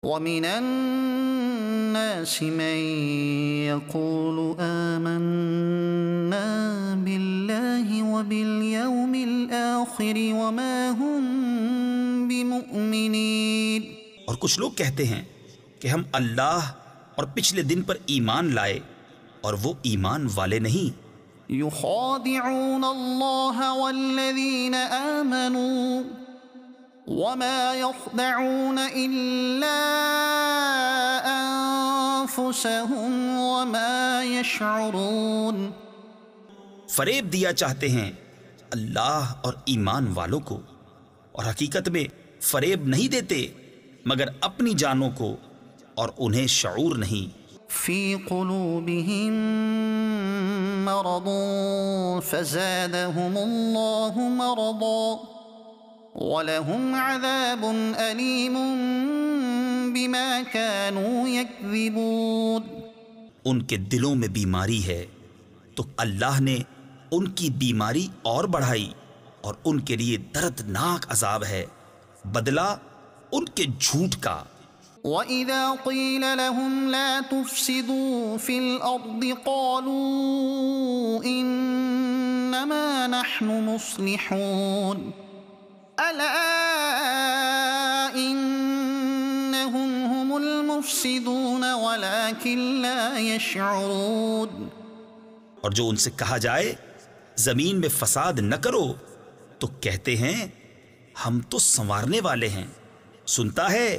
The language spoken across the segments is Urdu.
وَمِنَ النَّاسِ مَن يَقُولُ آمَنَّا بِاللَّهِ وَبِالْيَوْمِ الْآخِرِ وَمَا هُم بِمُؤْمِنِينَ۔ اور کچھ لوگ کہتے ہیں کہ ہم اللہ اور پچھلے دن پر ایمان لائے، اور وہ ایمان والے نہیں۔ يُخَادِعُونَ اللَّهَ وَالَّذِينَ آمَنُوا وَمَا يَخْدَعُونَ إِلَّا أَنفُسَهُمْ وَمَا يَشْعُرُونَ۔ فریب دیا چاہتے ہیں اللہ اور ایمان والوں کو، اور حقیقت میں فریب نہیں دیتے مگر اپنی جانوں کو، اور انہیں شعور نہیں۔ فی قلوبہم مرض فزادہم اللہ مرضا وَلَهُمْ عَذَابٌ أَلِيمٌ بِمَا كَانُوا يَكْذِبُونَ۔ ان کے دلوں میں بیماری ہے تو اللہ نے ان کی بیماری اور بڑھائی، اور ان کے لیے دردناک عذاب ہے، بدلہ ان کے جھوٹ کا۔ وَإِذَا قِيلَ لَهُمْ لَا تُفْسِدُوا فِي الْأَرْضِ قَالُوا إِنَّمَا نَحْنُ مُصْلِحُونَ أَلَا إِنَّهُمْ هُمُ الْمُفْسِدُونَ وَلَكِنْ لَا يَشْعُرُونَ۔ اور جو ان سے کہا جائے زمین میں فساد نہ کرو تو کہتے ہیں ہم تو سنوارنے والے ہیں، سنتا ہے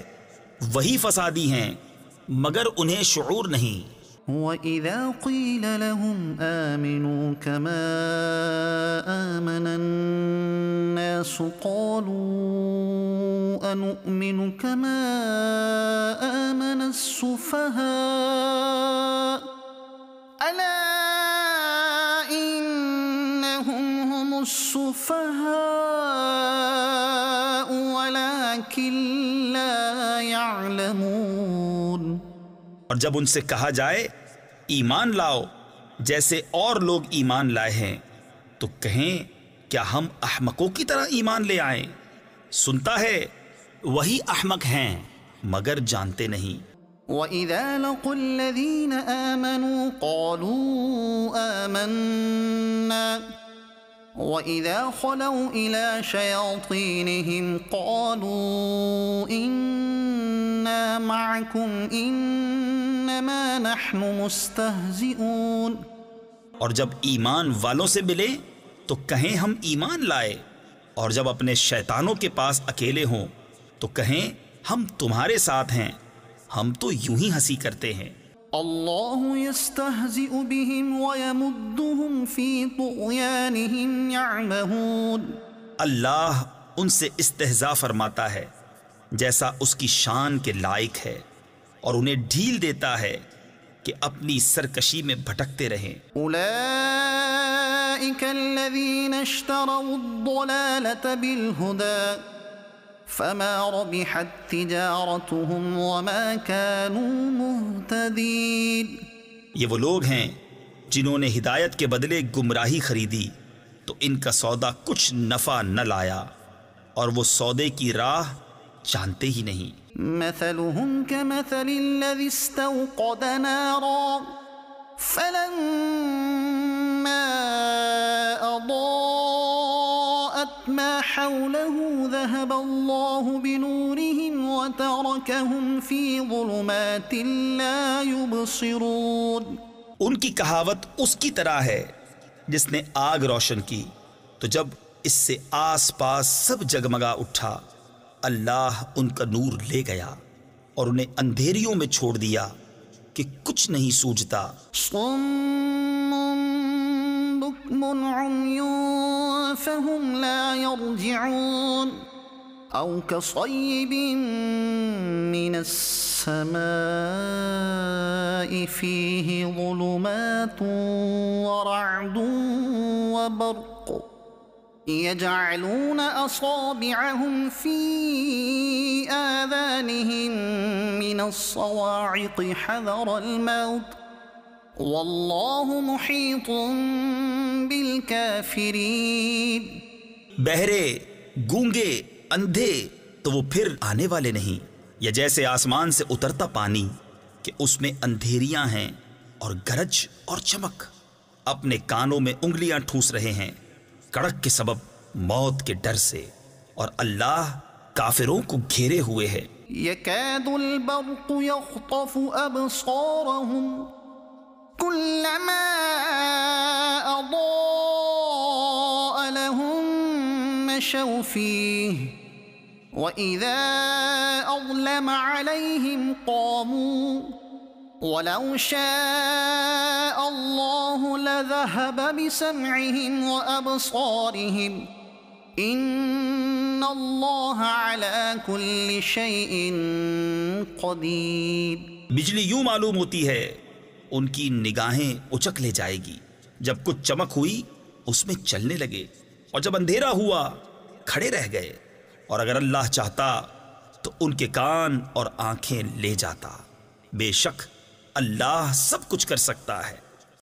وہی فسادی ہیں مگر انہیں شعور نہیں۔ وَإِذَا قِيلَ لَهُمْ آمِنُوا كَمَا آمَنَ النَّاسُ قَالُوا أَنُؤْمِنُ كَمَا آمَنَ السُّفَهَاءُ أَلَا إِنَّهُمْ هُمُ السُّفَهَاءُ وَلَكِنْ لَا يَعْلَمُونَ۔ اور جب ان سے کہا جائے ایمان لاؤ جیسے اور لوگ ایمان لائے ہیں تو کہیں کیا ہم احمقوں کی طرح ایمان لے آئیں؟ سنتا ہے وہی احمق ہیں مگر جانتے نہیں۔ وَإِذَا لَقُوا الَّذِينَ آمَنُوا قَالُوا آمَنَّا وَإِذَا خَلَوْا إِلَى شَيَاطِينِهِمْ قَالُوا إِنَّا مَعَكُمْ إِنَّمَا نَحْنُ مُسْتَهْزِئُونَ۔ اور جب ایمان والوں سے ملے تو کہیں ہم ایمان لائے، اور جب اپنے شیطانوں کے پاس اکیلے ہوں تو کہیں ہم تمہارے ساتھ ہیں، ہم تو یوں ہی ہنسی کرتے ہیں۔ اللہ یستہزئ بہم ویمدہم فی طغیانہم یعمہون۔ اللہ ان سے استہزاء فرماتا ہے جیسا اس کی شان کے لائق ہے، اور انہیں ڈھیل دیتا ہے کہ اپنی سرکشی میں بھٹکتے رہیں۔ اولئک الذین اشتروا الضلالة بالہدى فما ربحت تجارتهم وما كانوا مهتدین۔ یہ وہ لوگ ہیں جنہوں نے ہدایت کے بدلے گمراہی خریدی تو ان کا سودا کچھ نفع نہ لایا، اور وہ سودے کی راہ جانتے ہی نہیں۔ مثلهم كمثل الذي استوقد نارا فلما أضاءت ما حوله ذهب الله بنورهم وتركهم في ظلمات لا يبصرون۔ ان کی کہاوت اس کی طرح ہے جس نے آگ روشن کی تو جب اس سے آس پاس سب جگمگا اٹھا، اللہ ان کا نور لے گیا اور انہیں اندھیریوں میں چھوڑ دیا کہ کچھ نہیں سوجھتا۔ صم بكم عمي فهم لا يرجعون أو كصيب من السماء فيه ظلمات ورعد وبرق يجعلون أصابعهم في آذانهم من الصواعق حذر الموت والله محيط بالكافرين۔ بہرے، گونگے، اندھے تو وہ پھر آنے والے نہیں، یا جیسے آسمان سے اترتا پانی کہ اس میں اندھیریاں ہیں اور گرج اور چمک، اپنے کانوں میں انگلیاں ٹھوس رہے ہیں کڑک کے سبب موت کے ڈر سے، اور اللہ کافروں کو گھیرے ہوئے ہے۔ يكاد البرق يخطف أبصارهم كلما أضاء لهم مشوا فيه وإذا أظلم عليهم قاموا ولو شاء الله لذهب بسمعهم وأبصارهم ان اللہ علی کل شیء قدیر۔ بجلی یوں معلوم ہوتی ہے ان کی نگاہیں اچک لے جائے گی، جب کچھ چمک ہوئی اس میں چلنے لگے، اور جب اندھیرا ہوا کھڑے رہ گئے، اور اگر اللہ چاہتا تو ان کے کان اور آنکھیں لے جاتا۔ بے شک اللہ سب کچھ کر سکتا ہے۔